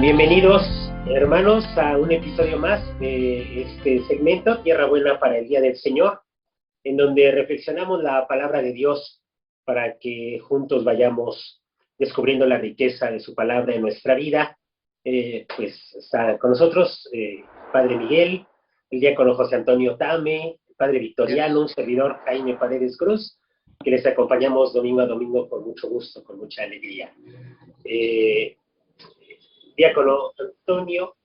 Bienvenidos, hermanos, a un episodio más de este segmento, Tierra Buena para el Día del Señor, en donde reflexionamos la palabra de Dios para que juntos vayamos descubriendo la riqueza de su palabra en nuestra vida. Pues está con nosotros Padre Miguel, el diácono José Antonio Tame, el Padre Victoriano, un servidor Jaime Paredes Cruz, que les acompañamos domingo a domingo con mucho gusto, con mucha alegría. Diácono Antonio,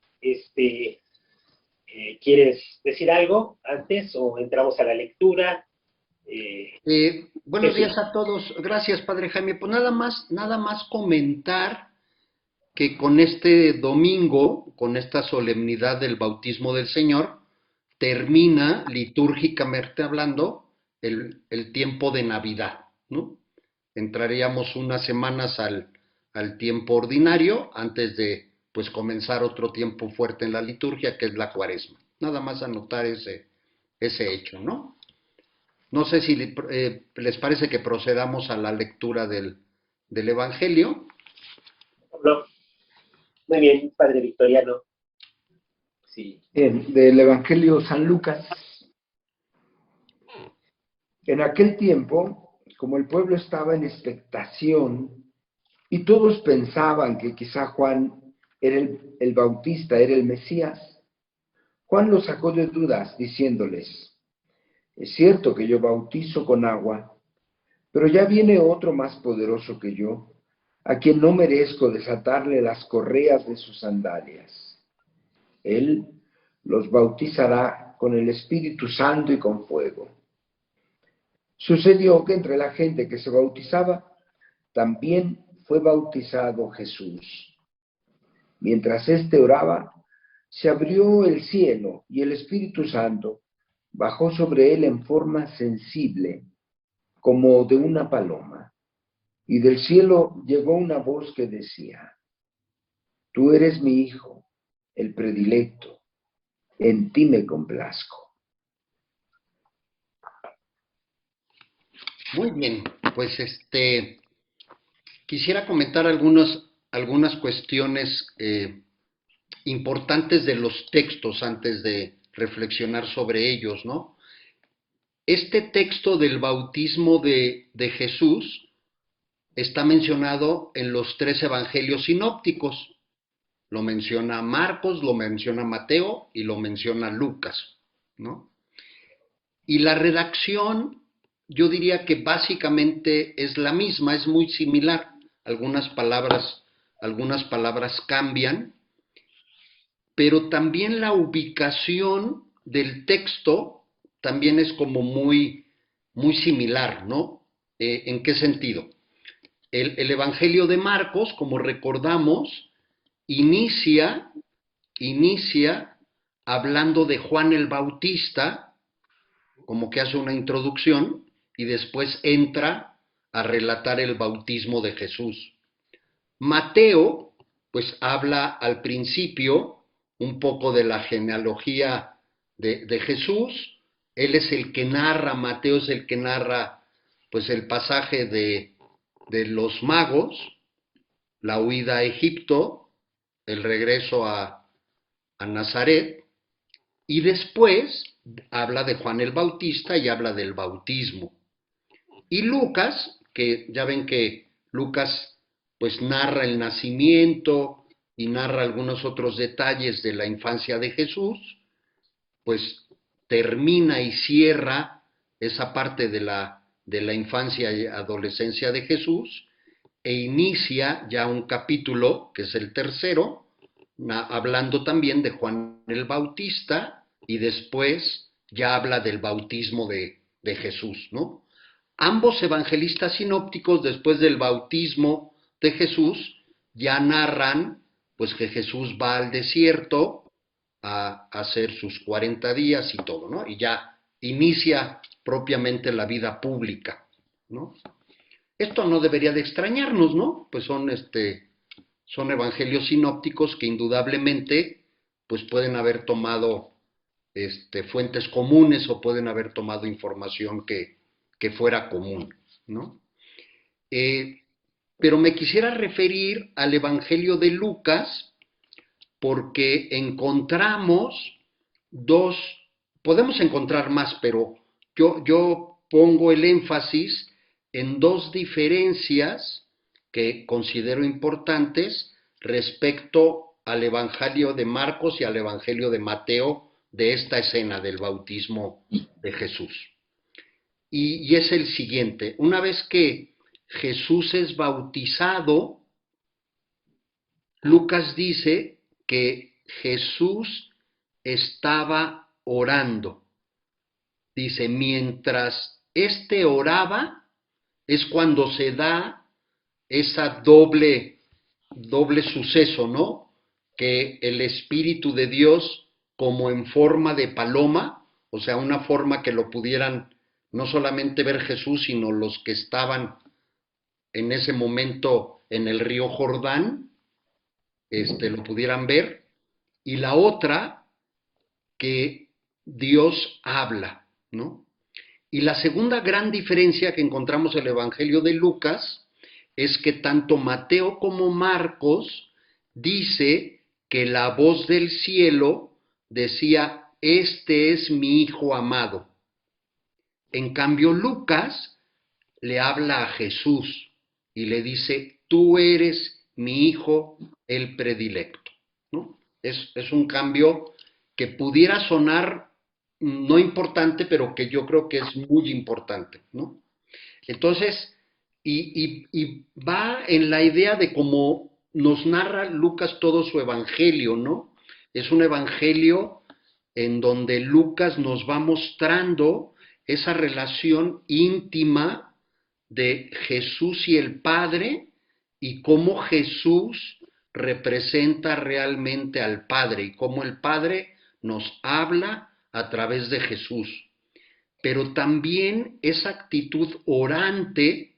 ¿quieres decir algo antes o entramos a la lectura? Buenos días Jesús. a todos. Gracias, Padre Jaime. Pues nada más comentar que con este domingo, con esta solemnidad del bautismo del Señor, termina litúrgicamente hablando el tiempo de Navidad, ¿no? Entraríamos unas semanas al tiempo ordinario antes de pues comenzar otro tiempo fuerte en la liturgia, que es la Cuaresma. Nada más anotar ese hecho, ¿no? No sé si les parece que procedamos a la lectura del Evangelio. No, muy bien, Padre Victoriano. Sí. Del Evangelio San Lucas. En aquel tiempo, como el pueblo estaba en expectación y todos pensaban que quizá Juan era el Bautista, era el Mesías, Juan los sacó de dudas diciéndoles: es cierto que yo bautizo con agua, pero ya viene otro más poderoso que yo, a quien no merezco desatarle las correas de sus sandalias. Él los bautizará con el Espíritu Santo y con fuego. Sucedió que entre la gente que se bautizaba, también fue bautizado Jesús. Mientras éste oraba, se abrió el cielo y el Espíritu Santo bajó sobre él en forma sensible, como de una paloma. Y del cielo llegó una voz que decía: tú eres mi Hijo, el predilecto, en ti me complazco. Muy bien, pues quisiera comentar algunas cuestiones importantes de los textos antes de reflexionar sobre ellos, ¿no? Este texto del bautismo de Jesús está mencionado en los tres evangelios sinópticos. Lo menciona Marcos, lo menciona Mateo y lo menciona Lucas, ¿no? Y la redacción, yo diría que básicamente es la misma, es muy similar. Algunas palabras cambian, pero también la ubicación del texto también es como muy similar, ¿no? ¿En qué sentido? El Evangelio de Marcos, como recordamos, inicia, inicia hablando de Juan el Bautista, como que hace una introducción, y después entra a relatar el bautismo de Jesús. Mateo, pues habla al principio un poco de la genealogía de Jesús. Él es el que narra, Mateo es el que narra pues el pasaje de los magos, la huida a Egipto, el regreso a Nazaret, y después habla de Juan el Bautista y habla del bautismo. Y Lucas, que ya ven que Lucas pues narra el nacimiento y narra algunos otros detalles de la infancia de Jesús, pues termina y cierra esa parte de la infancia y adolescencia de Jesús e inicia ya un capítulo, que es el tercero, hablando también de Juan el Bautista y después ya habla del bautismo de Jesús, ¿no? Ambos evangelistas sinópticos, después del bautismo de Jesús, ya narran pues que Jesús va al desierto a hacer sus 40 días y todo, ¿no? Y ya inicia propiamente la vida pública, ¿no? Esto no debería de extrañarnos, ¿no? Pues son evangelios sinópticos que indudablemente pues pueden haber tomado fuentes comunes o pueden haber tomado información que fuera común, ¿no? Eh, pero me quisiera referir al Evangelio de Lucas porque encontramos dos, podemos encontrar más, pero yo pongo el énfasis en dos diferencias que considero importantes respecto al Evangelio de Marcos y al Evangelio de Mateo de esta escena del bautismo de Jesús. Y es el siguiente: una vez que Jesús es bautizado, Lucas dice que Jesús estaba orando. Dice, mientras éste oraba, es cuando se da esa doble suceso, ¿no? Que el Espíritu de Dios, como en forma de paloma, o sea, una forma que lo pudieran no solamente ver Jesús, sino los que estaban en ese momento en el río Jordán, lo pudieran ver, y la otra, que Dios habla, ¿no? Y la segunda gran diferencia que encontramos en el Evangelio de Lucas es que tanto Mateo como Marcos dice que la voz del cielo decía, este es mi Hijo amado. En cambio, Lucas le habla a Jesús y le dice, tú eres mi Hijo, el predilecto, ¿no? Es un cambio que pudiera sonar no importante, pero que yo creo que es muy importante, ¿no? Entonces, y va en la idea de cómo nos narra Lucas todo su evangelio, ¿no? Es un evangelio en donde Lucas nos va mostrando esa relación íntima de Jesús y el Padre y cómo Jesús representa realmente al Padre y cómo el Padre nos habla a través de Jesús. Pero también esa actitud orante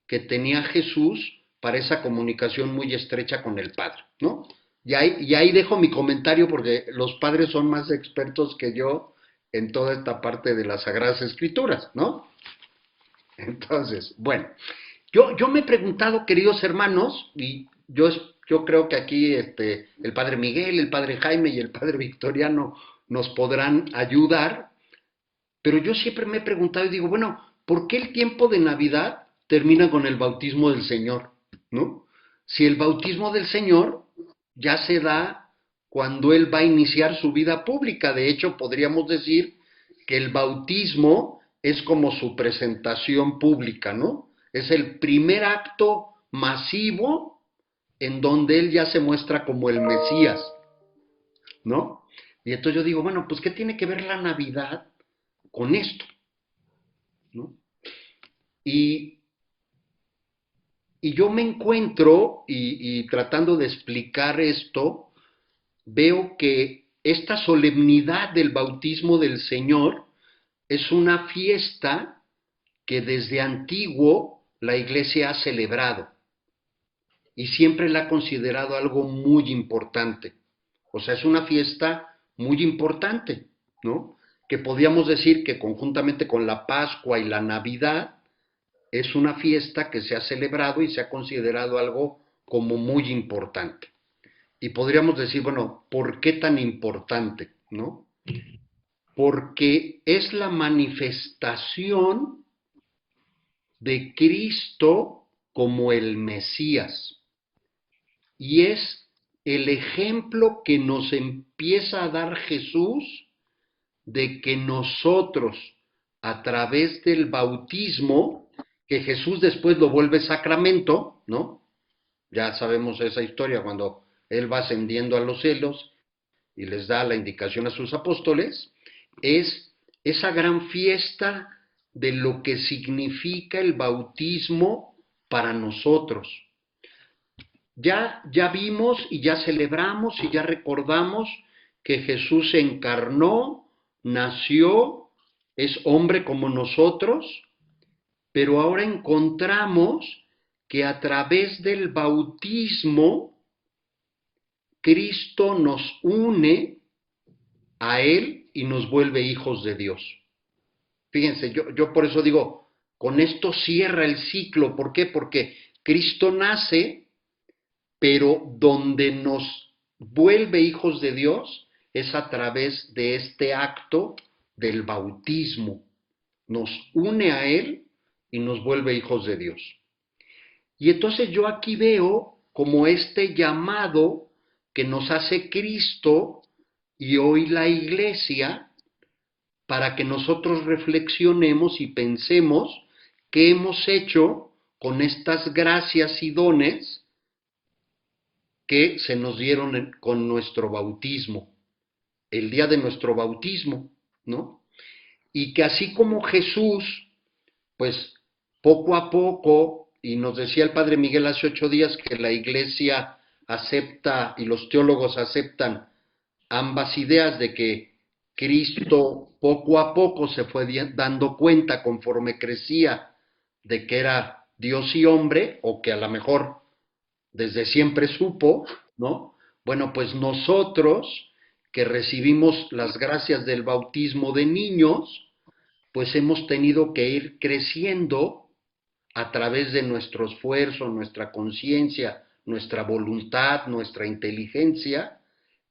que tenía Jesús para esa comunicación muy estrecha con el Padre, ¿no? Y ahí dejo mi comentario porque los padres son más expertos que yo en toda esta parte de las Sagradas Escrituras, ¿no? Entonces, bueno, yo me he preguntado, queridos hermanos, y yo creo que aquí el padre Miguel, el padre Jaime y el padre Victoriano nos podrán ayudar, pero yo siempre me he preguntado y digo, bueno, ¿por qué el tiempo de Navidad termina con el bautismo del Señor? ¿No? Si el bautismo del Señor ya se da cuando Él va a iniciar su vida pública. De hecho, podríamos decir que el bautismo es como su presentación pública, ¿no? Es el primer acto masivo en donde Él ya se muestra como el Mesías, ¿no? Y entonces yo digo, bueno, pues ¿qué tiene que ver la Navidad con esto? ¿No? Y yo me encuentro, y tratando de explicar esto, veo que esta solemnidad del bautismo del Señor es una fiesta que desde antiguo la Iglesia ha celebrado y siempre la ha considerado algo muy importante. O sea, es una fiesta muy importante, ¿no? Que podríamos decir que conjuntamente con la Pascua y la Navidad es una fiesta que se ha celebrado y se ha considerado algo como muy importante. Y podríamos decir, bueno, ¿por qué tan importante? ¿No? Porque es la manifestación de Cristo como el Mesías. Y es el ejemplo que nos empieza a dar Jesús de que nosotros, a través del bautismo, que Jesús después lo vuelve sacramento, ¿no? Ya sabemos esa historia cuando Él va ascendiendo a los cielos y les da la indicación a sus apóstoles, es esa gran fiesta de lo que significa el bautismo para nosotros. Ya vimos y ya celebramos y ya recordamos que Jesús se encarnó, nació, es hombre como nosotros, pero ahora encontramos que a través del bautismo Cristo nos une a Él y nos vuelve hijos de Dios. Fíjense, yo por eso digo, con esto cierra el ciclo. ¿Por qué? Porque Cristo nace, pero donde nos vuelve hijos de Dios es a través de este acto del bautismo. Nos une a Él y nos vuelve hijos de Dios. Y entonces yo aquí veo como este llamado que nos hace Cristo y hoy la Iglesia para que nosotros reflexionemos y pensemos qué hemos hecho con estas gracias y dones que se nos dieron con nuestro bautismo, el día de nuestro bautismo, ¿no? Y que así como Jesús, pues poco a poco, y nos decía el Padre Miguel hace 8 días que la Iglesia acepta y los teólogos aceptan ambas ideas de que Cristo poco a poco se fue dando cuenta conforme crecía de que era Dios y hombre, o que a lo mejor desde siempre supo, ¿no? Bueno, pues nosotros que recibimos las gracias del bautismo de niños, pues hemos tenido que ir creciendo a través de nuestro esfuerzo, nuestra conciencia, nuestra voluntad, nuestra inteligencia,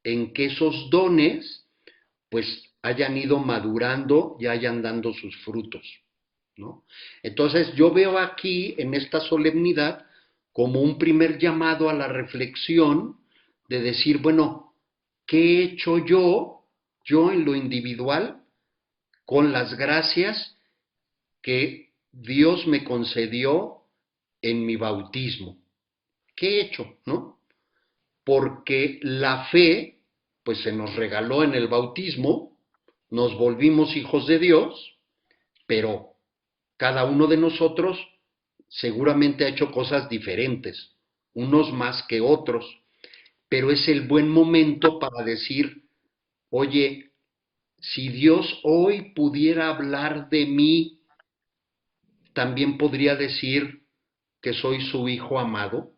en que esos dones pues hayan ido madurando y hayan dando sus frutos, ¿no? Entonces yo veo aquí en esta solemnidad como un primer llamado a la reflexión de decir, bueno, ¿qué he hecho yo en lo individual, con las gracias que Dios me concedió en mi bautismo? ¿Qué he hecho, no? Porque la fe, pues se nos regaló en el bautismo, nos volvimos hijos de Dios, pero cada uno de nosotros seguramente ha hecho cosas diferentes, unos más que otros, pero es el buen momento para decir, oye, si Dios hoy pudiera hablar de mí, también podría decir que soy su hijo amado,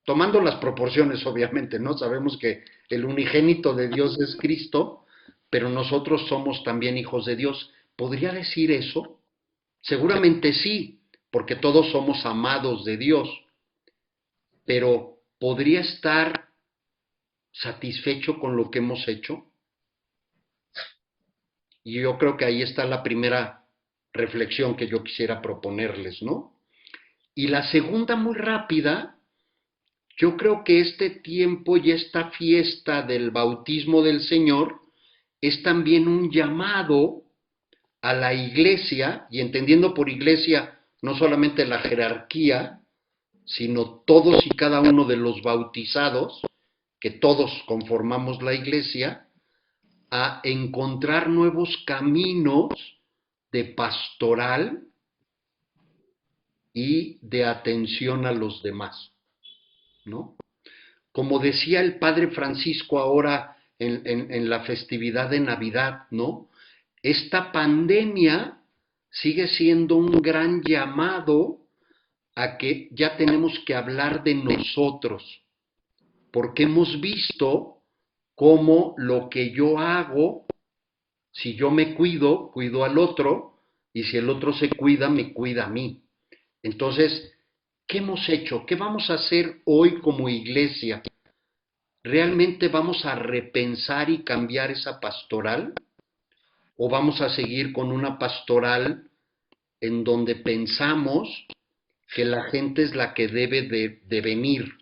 tomando las proporciones, obviamente, ¿no? Sabemos que el unigénito de Dios es Cristo, pero nosotros somos también hijos de Dios. ¿Podría decir eso? Seguramente sí, porque todos somos amados de Dios, pero ¿podría estar satisfecho con lo que hemos hecho? Y yo creo que ahí está la primera reflexión que yo quisiera proponerles, ¿no? Y la segunda, muy rápida, yo creo que este tiempo y esta fiesta del bautismo del Señor es también un llamado a la iglesia, y entendiendo por iglesia no solamente la jerarquía, sino todos y cada uno de los bautizados, que todos conformamos la iglesia, a encontrar nuevos caminos de pastoral y de atención a los demás, ¿no? Como decía el Padre Francisco ahora en la festividad de Navidad, ¿no? Esta pandemia sigue siendo un gran llamado a que ya tenemos que hablar de nosotros, porque hemos visto cómo lo que yo hago, si yo me cuido, cuido al otro, y si el otro se cuida, me cuida a mí. Entonces, ¿qué hemos hecho? ¿Qué vamos a hacer hoy como iglesia? ¿Realmente vamos a repensar y cambiar esa pastoral? ¿O vamos a seguir con una pastoral en donde pensamos que la gente es la que debe de venir?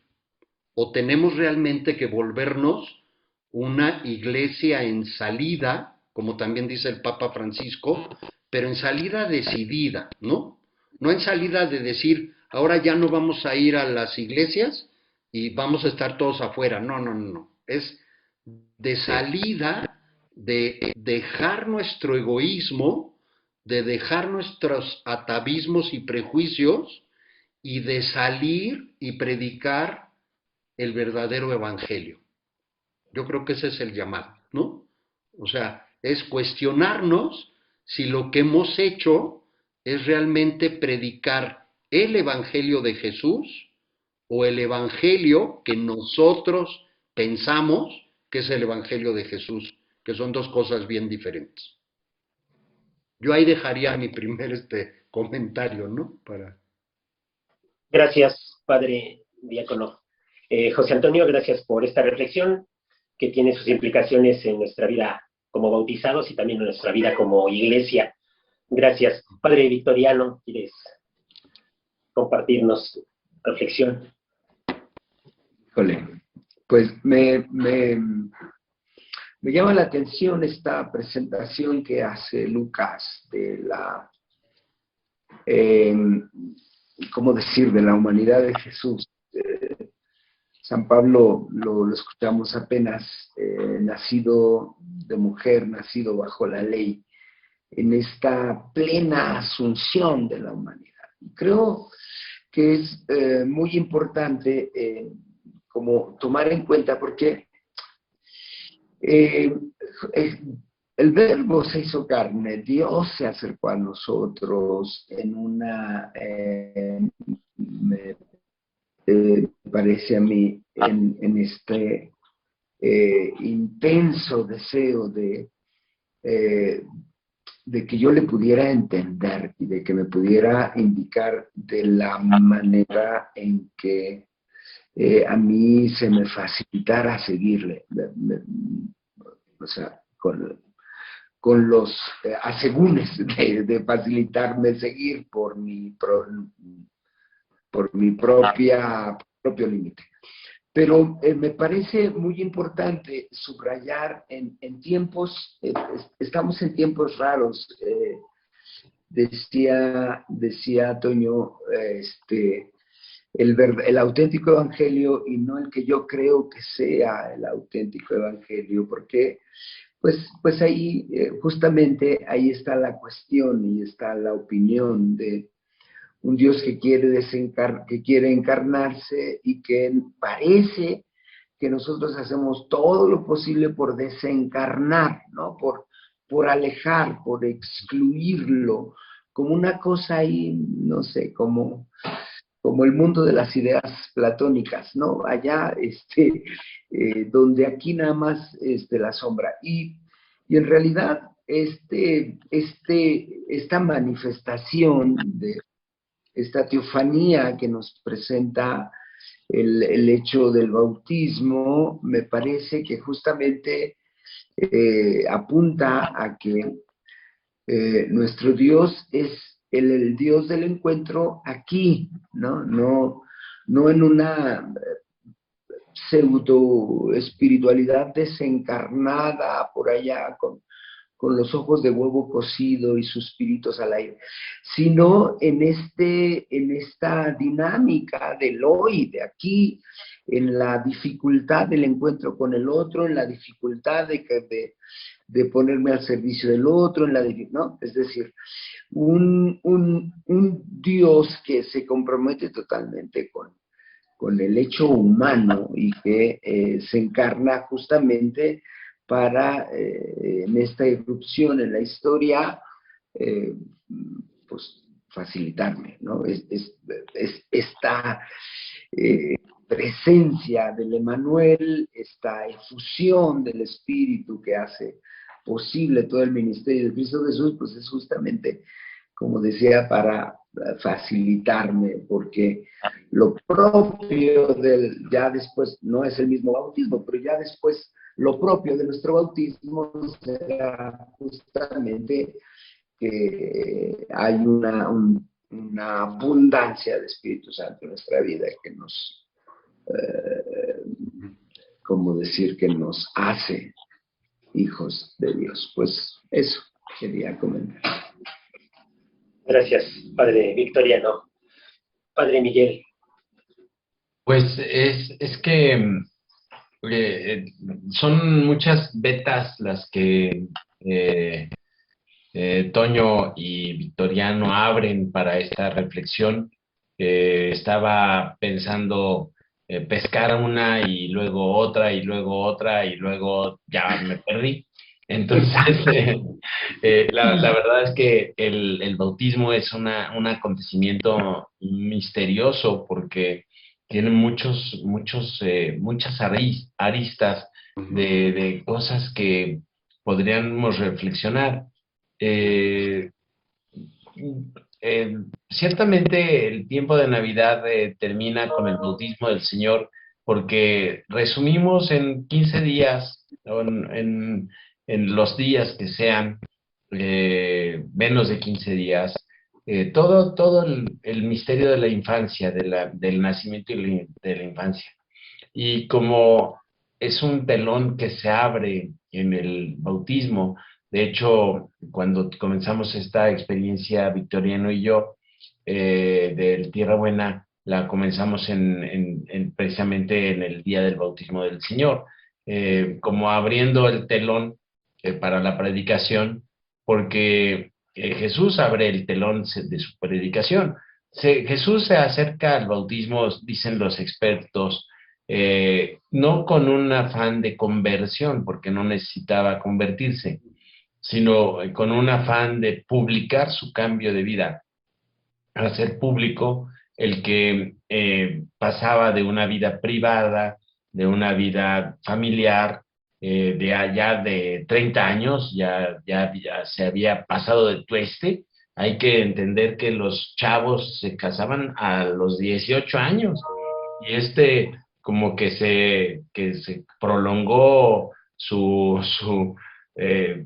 ¿O tenemos realmente que volvernos una iglesia en salida, como también dice el Papa Francisco, pero en salida decidida, ¿no? No en salida de decir, ahora ya no vamos a ir a las iglesias y vamos a estar todos afuera. No, no, no, no. Es de salida, de dejar nuestro egoísmo, de dejar nuestros atavismos y prejuicios y de salir y predicar el verdadero evangelio. Yo creo que ese es el llamado, ¿no? O sea, es cuestionarnos si lo que hemos hecho es realmente predicar el evangelio de Jesús o el evangelio que nosotros pensamos que es el evangelio de Jesús, que son dos cosas bien diferentes. Yo ahí dejaría mi primer comentario, ¿no? Gracias, padre diácono. José Antonio, gracias por esta reflexión que tiene sus implicaciones en nuestra vida como bautizados y también en nuestra vida como iglesia. Gracias. Padre Victoriano, ¿quieres compartirnos tu reflexión? Híjole, pues me llama la atención esta presentación que hace Lucas de la, eh, ¿cómo decir?, de la humanidad de Jesús. San Pablo lo escuchamos apenas, nacido de mujer, nacido bajo la ley, en esta plena asunción de la humanidad. Creo que es muy importante como tomar en cuenta, porque eh, el verbo se hizo carne, Dios se acercó a nosotros en una, me parece a mí, en este intenso deseo eh, de que yo le pudiera entender y de que me pudiera indicar de la manera en que a mí se me facilitara seguirle. O sea, con los asegúnes de facilitarme seguir por mi propio límite. Pero me parece muy importante subrayar en tiempos, estamos en tiempos raros, decía Toño, el auténtico evangelio y no el que yo creo que sea el auténtico evangelio, porque pues ahí justamente ahí está la cuestión y está la opinión de un Dios que quiere encarnarse y que parece que nosotros hacemos todo lo posible por desencarnar, ¿no? Por alejar, por excluirlo, como una cosa ahí, no sé, como el mundo de las ideas platónicas, ¿no? Allá, donde aquí nada más la sombra. Y en realidad, esta manifestación de esta teofanía que nos presenta el hecho del bautismo, me parece que justamente apunta a que nuestro Dios es el Dios del encuentro aquí, ¿no? No en una pseudo espiritualidad desencarnada por allá con los ojos de huevo cocido y suspiritos al aire, sino en esta dinámica del hoy, de aquí, en la dificultad del encuentro con el otro, en la dificultad de ponerme al servicio del otro, ¿no? Es decir, un Dios que se compromete totalmente con el hecho humano y que se encarna justamente para, en esta irrupción en la historia, eh, pues facilitarme, ¿no? Esta presencia del Emmanuel, esta efusión del Espíritu que hace posible todo el ministerio de Cristo Jesús, pues es justamente, como decía, para facilitarme, porque lo propio ya después, no es el mismo bautismo, pero ya después lo propio de nuestro bautismo será justamente que hay una abundancia de Espíritu Santo en nuestra vida que nos, como decir, que nos hace hijos de Dios. Pues eso quería comentar. Gracias, Padre Victoriano. Padre Miguel. Pues es que son muchas vetas las que Toño y Victoriano abren para esta reflexión. Estaba pensando pescar una y luego otra y luego otra y luego ya me perdí. Entonces, la verdad es que el bautismo es un acontecimiento misterioso porque tiene muchas aristas de cosas que podríamos reflexionar. Eh, Ciertamente el tiempo de Navidad termina con el bautismo del Señor, porque resumimos en 15 días, o en los días que sean, menos de 15 días, todo el misterio de la infancia, del nacimiento y de la infancia. Y como es un telón que se abre en el bautismo, de hecho, cuando comenzamos esta experiencia, Victoriano y yo, del Tierra Buena, la comenzamos precisamente en el día del bautismo del Señor, como abriendo el telón para la predicación, porque Jesús abre el telón de su predicación. Jesús se acerca al bautismo, dicen los expertos, no con un afán de conversión, porque no necesitaba convertirse, sino con un afán de publicar su cambio de vida, hacer público el que pasaba de una vida privada, de una vida familiar, de allá de 30 años, ya se había pasado de tueste. Hay que entender que los chavos se casaban a los 18 años y como que se prolongó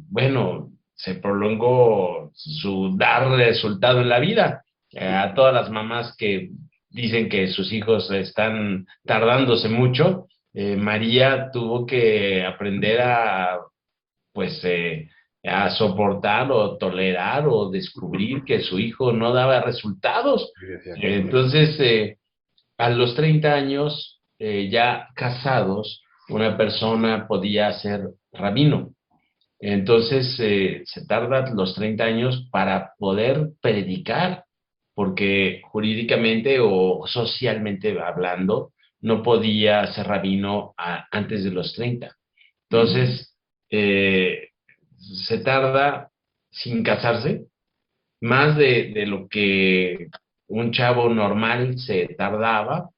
bueno, se prolongó su dar resultado en la vida. A todas las mamás que dicen que sus hijos están tardándose mucho, María tuvo que aprender pues, a soportar o tolerar o descubrir que su hijo no daba resultados. Entonces, a los 30 años, ya casados, una persona podía ser rabino. Entonces, se tarda los 30 años para poder predicar, porque jurídicamente o socialmente hablando, no podía ser rabino antes de los 30. Entonces, eh, se tarda sin casarse más de lo que un chavo normal se tardaba,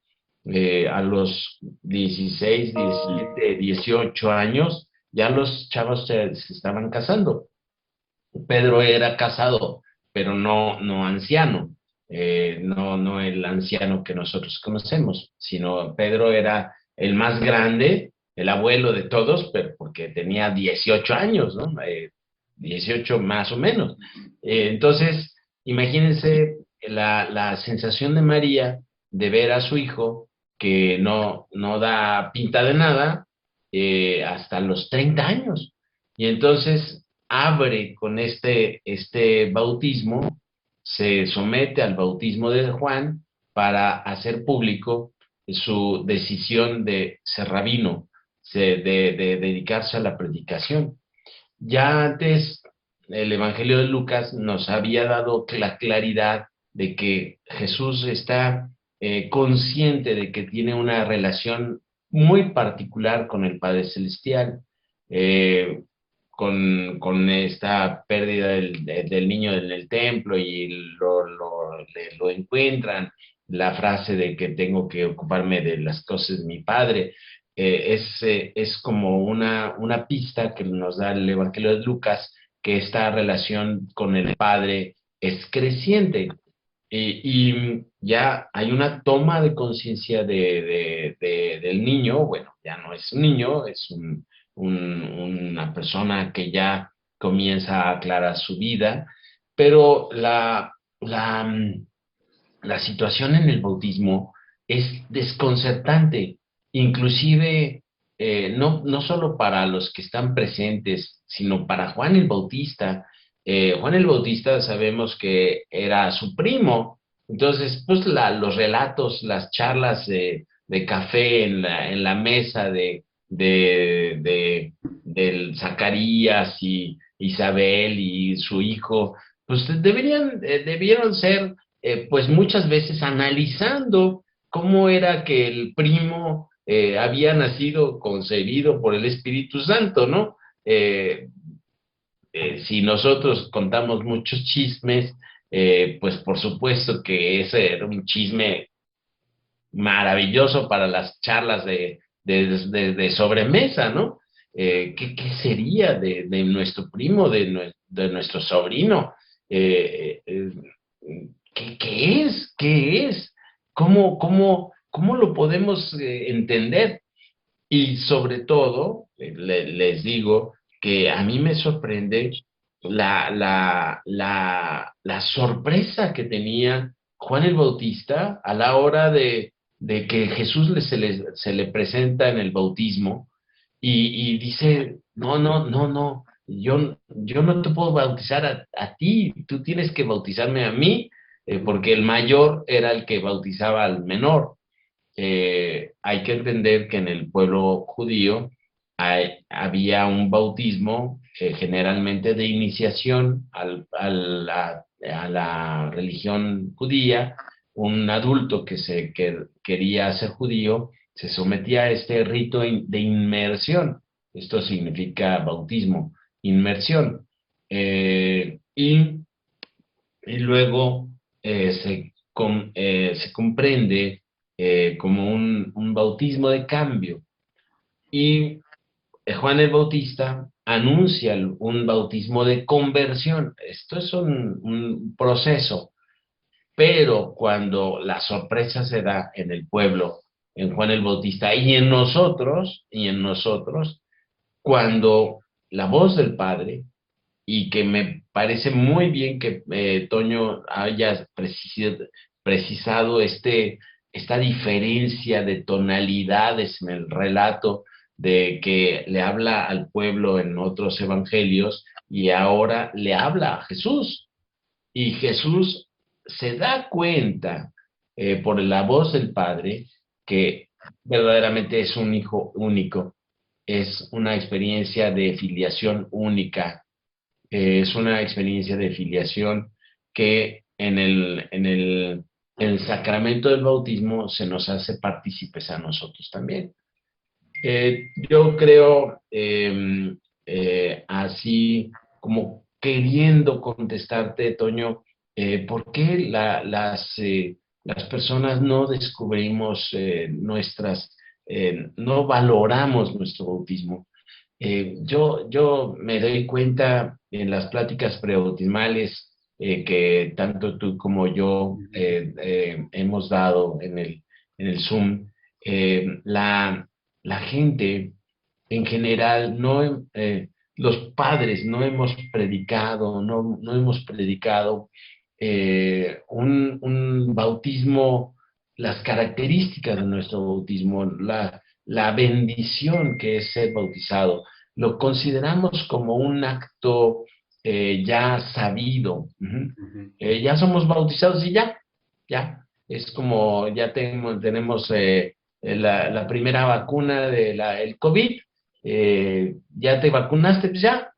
a los 16, 17, 18 años, ya los chavos se estaban casando. Pedro era casado, pero no anciano, no el anciano que nosotros conocemos, sino Pedro era el más grande, el abuelo de todos, pero porque tenía 18 años, ¿no? 18 más o menos. Entonces, imagínense la sensación de María de ver a su hijo que no da pinta de nada, hasta los 30 años. Y entonces abre con este bautismo, se somete al bautismo de Juan para hacer público su decisión de ser rabino, de dedicarse a la predicación. Ya antes el Evangelio de Lucas nos había dado la claridad de que Jesús está consciente de que tiene una relación muy particular con el Padre Celestial. Eh, con esta pérdida del niño en el templo y lo encuentran, la frase de que tengo que ocuparme de las cosas de mi padre, es como una pista que nos da el Evangelio de Lucas, que esta relación con el padre es creciente. Y ya hay una toma de conciencia del niño. Bueno, ya no es un niño, es una persona que ya comienza a aclarar su vida, pero la situación en el bautismo es desconcertante, inclusive, no solo para los que están presentes, sino para Juan el Bautista. Juan el Bautista sabemos que era su primo, entonces pues los relatos, las charlas de café en la mesa del Zacarías y Isabel y su hijo, pues debieron ser, pues muchas veces analizando cómo era que el primo había nacido concebido por el Espíritu Santo, ¿no? Si nosotros contamos muchos chismes, pues por supuesto que ese era un chisme maravilloso para las charlas de sobremesa, ¿no? ¿Qué sería de nuestro primo, de nuestro sobrino? Eh, eh, ¿Qué es? ¿Qué es? ¿Cómo ¿cómo lo podemos entender? Y sobre todo, les digo que a mí me sorprende la sorpresa que tenía Juan el Bautista a la hora de que Jesús se le presenta en el bautismo y dice, no, no, no, no, yo no te puedo bautizar a ti, tú tienes que bautizarme a mí, porque el mayor era el que bautizaba al menor. Hay que entender que en el pueblo judío había un bautismo generalmente de iniciación a la religión judía. Un adulto que quería ser judío se sometía a este rito de inmersión. Esto significa bautismo, inmersión. Y luego se comprende como un bautismo de cambio. Y Juan el Bautista anuncia un bautismo de conversión. Esto es un proceso, pero cuando la sorpresa se da en el pueblo, en Juan el Bautista y en nosotros, cuando la voz del Padre, y que me parece muy bien que Toño haya precisado esta diferencia de tonalidades en el relato de que le habla al pueblo en otros evangelios y ahora le habla a Jesús. Y Jesús se da cuenta por la voz del Padre que verdaderamente es un hijo único, es una experiencia de filiación única, es una experiencia de filiación que en el sacramento del bautismo se nos hace partícipes a nosotros también. Yo creo, así como queriendo contestarte, Toño, ¿por qué las personas no descubrimos no valoramos nuestro bautismo? Yo me doy cuenta en las pláticas prebautismales que tanto tú como yo hemos dado en el Zoom, la gente en general, los padres no hemos predicado, no hemos predicado un bautismo, las características de nuestro bautismo, la bendición que es ser bautizado. Lo consideramos como un acto ya sabido. Ya somos bautizados y ya. Es como ya tenemos la primera vacuna el COVID, ya te vacunaste, pues ya,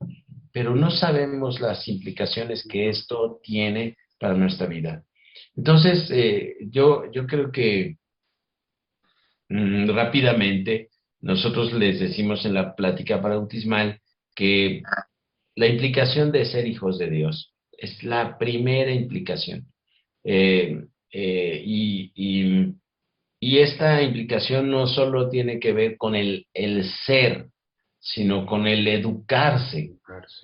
pero no sabemos las implicaciones que esto tiene para nuestra vida. Entonces, yo creo que rápidamente nosotros les decimos en la plática bautismal que la implicación de ser hijos de Dios es la primera implicación. Eh, eh, y, y- y esta implicación no solo tiene que ver con el ser, sino con el educarse,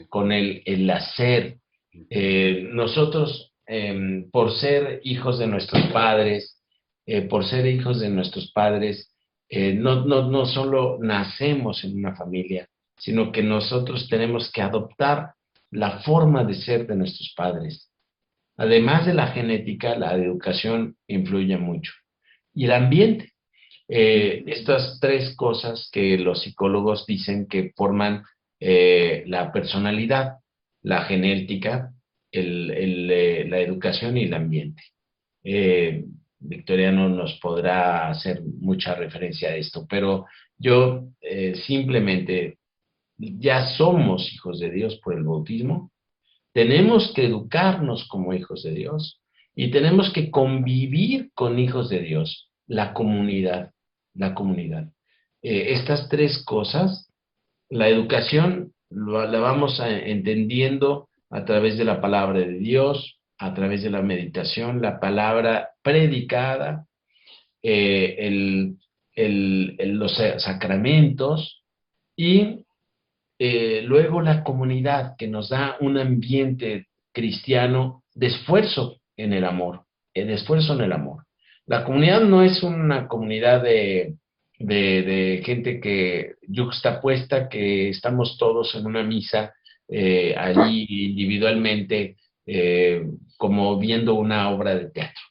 con el hacer. Nosotros, por ser hijos de nuestros padres, no solo nacemos en una familia, sino que nosotros tenemos que adoptar la forma de ser de nuestros padres. Además de la genética, la educación influye mucho. Y el ambiente. Estas tres cosas que los psicólogos dicen que forman la personalidad: la genética, la educación y el ambiente. Victoriano nos podrá hacer mucha referencia a esto, pero yo simplemente ya somos hijos de Dios por el bautismo. Tenemos que educarnos como hijos de Dios y tenemos que convivir con hijos de Dios, la comunidad, la comunidad. Estas tres cosas, la educación la vamos entendiendo a través de la palabra de Dios, a través de la meditación, la palabra predicada, los sacramentos y luego la comunidad, que nos da un ambiente cristiano de esfuerzo en el amor, de esfuerzo en el amor. La comunidad no es una comunidad de gente que yuxtapuesta, que estamos todos en una misa, allí individualmente, como viendo una obra de teatro.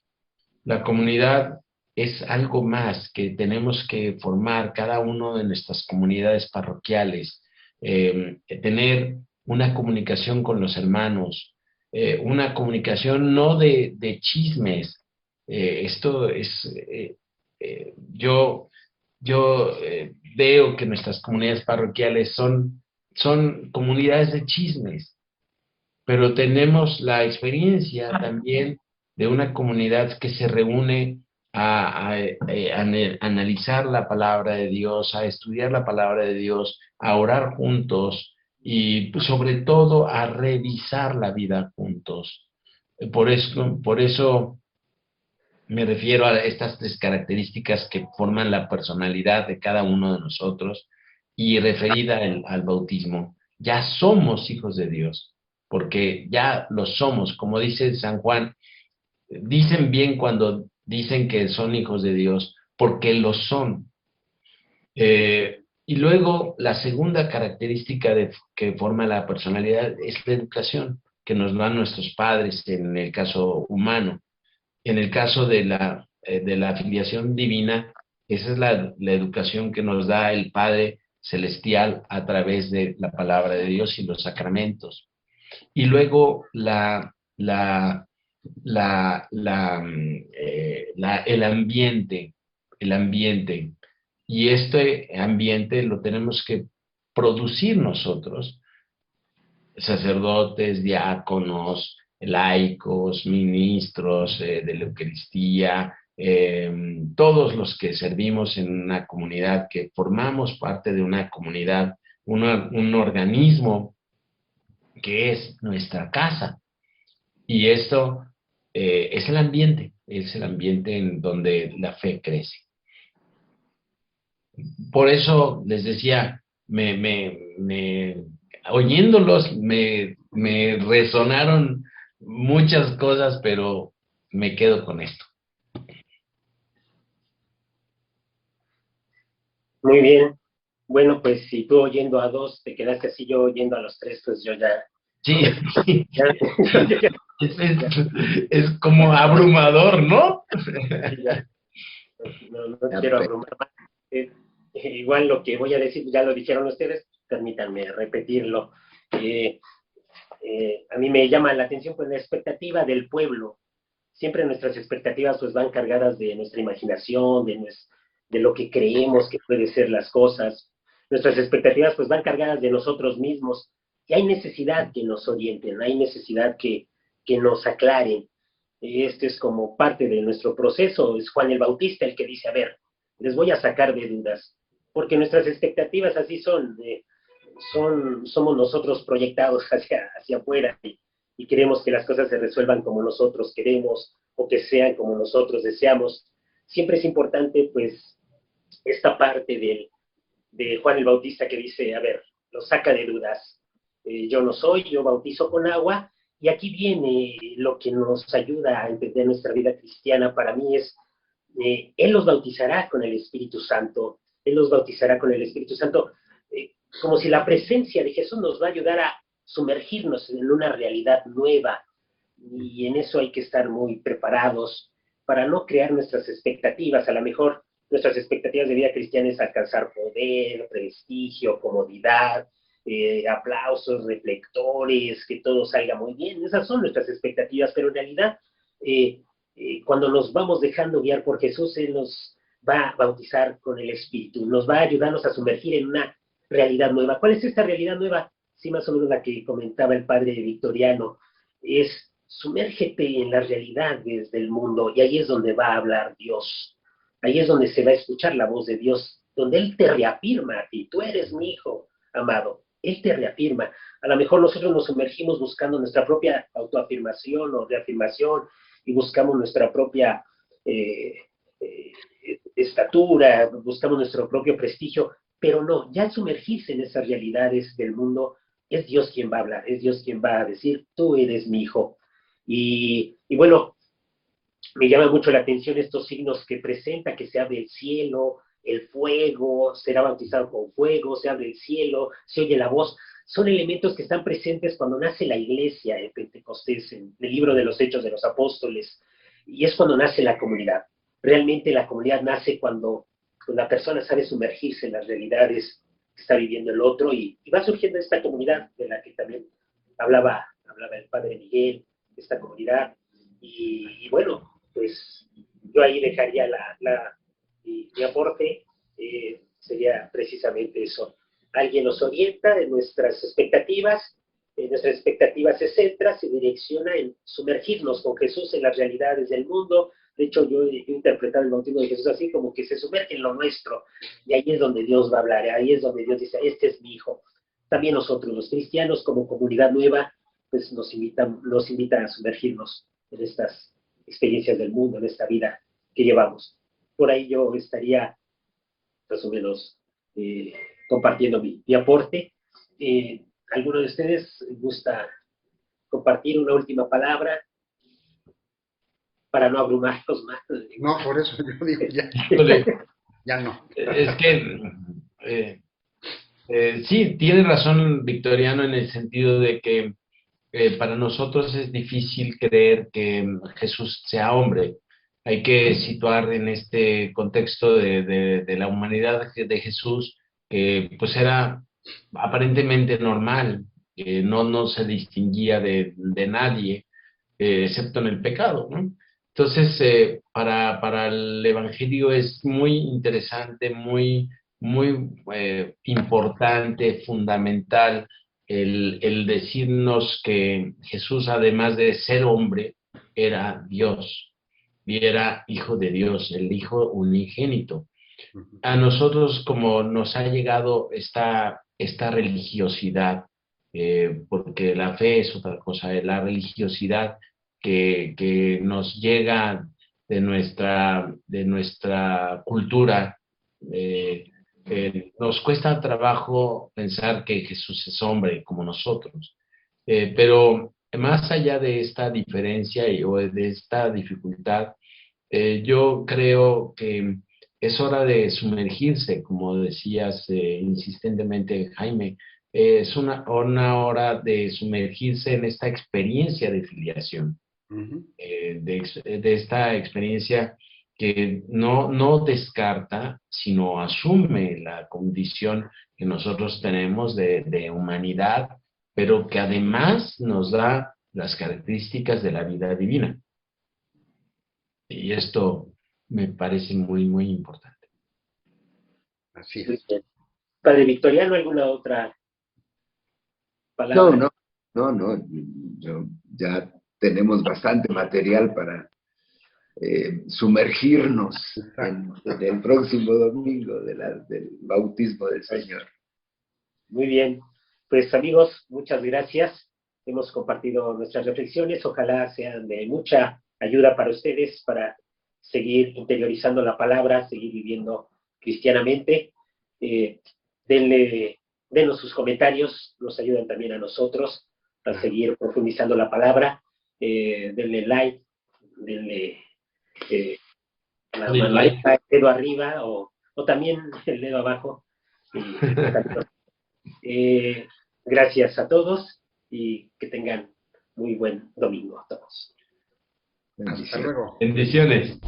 La comunidad es algo más que tenemos que formar cada uno de nuestras comunidades parroquiales, tener una comunicación con los hermanos, una comunicación no de chismes. Esto es, yo veo que nuestras comunidades parroquiales son comunidades de chismes, pero tenemos la experiencia también de una comunidad que se reúne a analizar la palabra de Dios, a estudiar la palabra de Dios, a orar juntos y sobre todo a revisar la vida juntos. Por eso me refiero a estas tres características que forman la personalidad de cada uno de nosotros y referida al bautismo. Ya somos hijos de Dios, porque ya lo somos, como dice San Juan, dicen bien cuando dicen que son hijos de Dios, porque lo son. Y luego la segunda característica que forma la personalidad es la educación que nos dan nuestros padres en el caso humano. En el caso de la filiación divina, esa es la educación que nos da el Padre Celestial a través de la palabra de Dios y los sacramentos. Y luego el ambiente. Y este ambiente lo tenemos que producir nosotros, sacerdotes, diáconos, laicos, ministros de la Eucaristía, todos los que servimos en una comunidad, que formamos parte de una comunidad, un organismo que es nuestra casa. Y esto es el ambiente en donde la fe crece. Por eso les decía, oyéndolos me resonaron muchas cosas, pero me quedo con esto. Muy bien. Bueno, pues si tú oyendo a dos te quedaste así, yo oyendo a los tres, pues yo ya... Sí, ya, ya, es como abrumador, ¿no? ya, no quiero abrumar más. Igual lo que voy a decir, ya lo dijeron ustedes, permítanme repetirlo. A mí me llama la atención pues la expectativa del pueblo. Siempre nuestras expectativas pues van cargadas de nuestra imaginación, de lo que creemos que pueden ser las cosas. Nuestras expectativas pues van cargadas de nosotros mismos y hay necesidad que nos orienten, hay necesidad que nos aclaren. Este es como parte de nuestro proceso. Es Juan el Bautista el que dice, a ver, les voy a sacar de dudas, porque nuestras expectativas así somos nosotros proyectados hacia afuera y queremos que las cosas se resuelvan como nosotros queremos o que sean como nosotros deseamos. Siempre es importante, pues, esta parte de Juan el Bautista que dice, a ver, lo saca de dudas. Yo no soy, yo bautizo con agua, y aquí viene lo que nos ayuda a entender nuestra vida cristiana. Para mí es, Él los bautizará con el Espíritu Santo, Él los bautizará con el Espíritu Santo, como si la presencia de Jesús nos va a ayudar a sumergirnos en una realidad nueva, y en eso hay que estar muy preparados para no crear nuestras expectativas. A lo mejor nuestras expectativas de vida cristiana es alcanzar poder, prestigio, comodidad, aplausos, reflectores, que todo salga muy bien. Esas son nuestras expectativas, pero en realidad cuando nos vamos dejando guiar por Jesús, Él nos va a bautizar con el Espíritu, nos va a ayudarnos a sumergir en una realidad nueva. ¿Cuál es esta realidad nueva? Sí, más o menos la que comentaba el padre Victoriano, es sumérgete en las realidades del mundo, y ahí es donde va a hablar Dios, ahí es donde se va a escuchar la voz de Dios, donde Él te reafirma a ti, tú eres mi hijo amado, Él te reafirma. A lo mejor nosotros nos sumergimos buscando nuestra propia autoafirmación o reafirmación, y buscamos nuestra propia eh, eh, estatura, buscamos nuestro propio prestigio, pero no, ya al sumergirse en esas realidades del mundo, es Dios quien va a hablar, es Dios quien va a decir, tú eres mi hijo. Y bueno, Me llama mucho la atención estos signos que presenta, que se abre el cielo, el fuego, será bautizado con fuego, se abre el cielo, se oye la voz. Son elementos que están presentes cuando nace la iglesia de Pentecostés, en el libro de los Hechos de los Apóstoles, y es cuando nace la comunidad. Realmente la comunidad nace cuando la persona sabe sumergirse en las realidades que está viviendo el otro, y va surgiendo esta comunidad de la que también hablaba el padre Miguel, esta comunidad, y bueno, pues yo ahí dejaría mi aporte, sería precisamente eso. Alguien nos orienta en nuestras expectativas se centra, se direcciona en sumergirnos con Jesús en las realidades del mundo. De hecho, yo he interpretado el bautismo de Jesús así, como que se sumerge en lo nuestro, y ahí es donde Dios va a hablar, ahí es donde Dios dice, este es mi hijo. También nosotros, los cristianos, como comunidad nueva, pues nos invitan a sumergirnos en estas experiencias del mundo, en esta vida que llevamos. Por ahí yo estaría más o menos compartiendo mi aporte. ¿Alguno de ustedes gusta compartir una última palabra para no abrumarlos más? No, por eso yo digo ya, ya no. Es que sí, tiene razón Victoriano en el sentido de que para nosotros es difícil creer que Jesús sea hombre. Hay que situar en este contexto de la humanidad de Jesús, que pues era aparentemente normal, que no se distinguía de nadie, excepto en el pecado, ¿no? Entonces, para el Evangelio es muy interesante, muy importante, fundamental el decirnos que Jesús, además de ser hombre, era Dios y era hijo de Dios, el hijo unigénito. A nosotros, como nos ha llegado esta religiosidad, porque la fe es otra cosa, es la religiosidad que nos llega de nuestra cultura. Nos cuesta trabajo pensar que Jesús es hombre como nosotros, pero más allá de esta diferencia o de esta dificultad, yo creo que es hora de sumergirse, como decías insistentemente, Jaime. Es una hora de sumergirse en esta experiencia de filiación, de esta experiencia que no descarta, sino asume la condición que nosotros tenemos de humanidad, pero que además nos da las características de la vida divina. Y esto me parece muy importante. Así es. Padre Victoriano, ¿alguna otra palabra? No, ya tenemos bastante material para sumergirnos en el próximo domingo del bautismo del Señor. Muy bien, pues amigos, muchas gracias. Hemos compartido nuestras reflexiones, ojalá sean de mucha ayuda para ustedes, para seguir interiorizando la palabra, seguir viviendo cristianamente. Denos sus comentarios, nos ayudan también a nosotros a seguir profundizando la palabra. Denle like, denle la mano Like. el dedo arriba o también el dedo abajo. Gracias a todos y que tengan muy buen domingo a todos. Hasta luego. Bendiciones.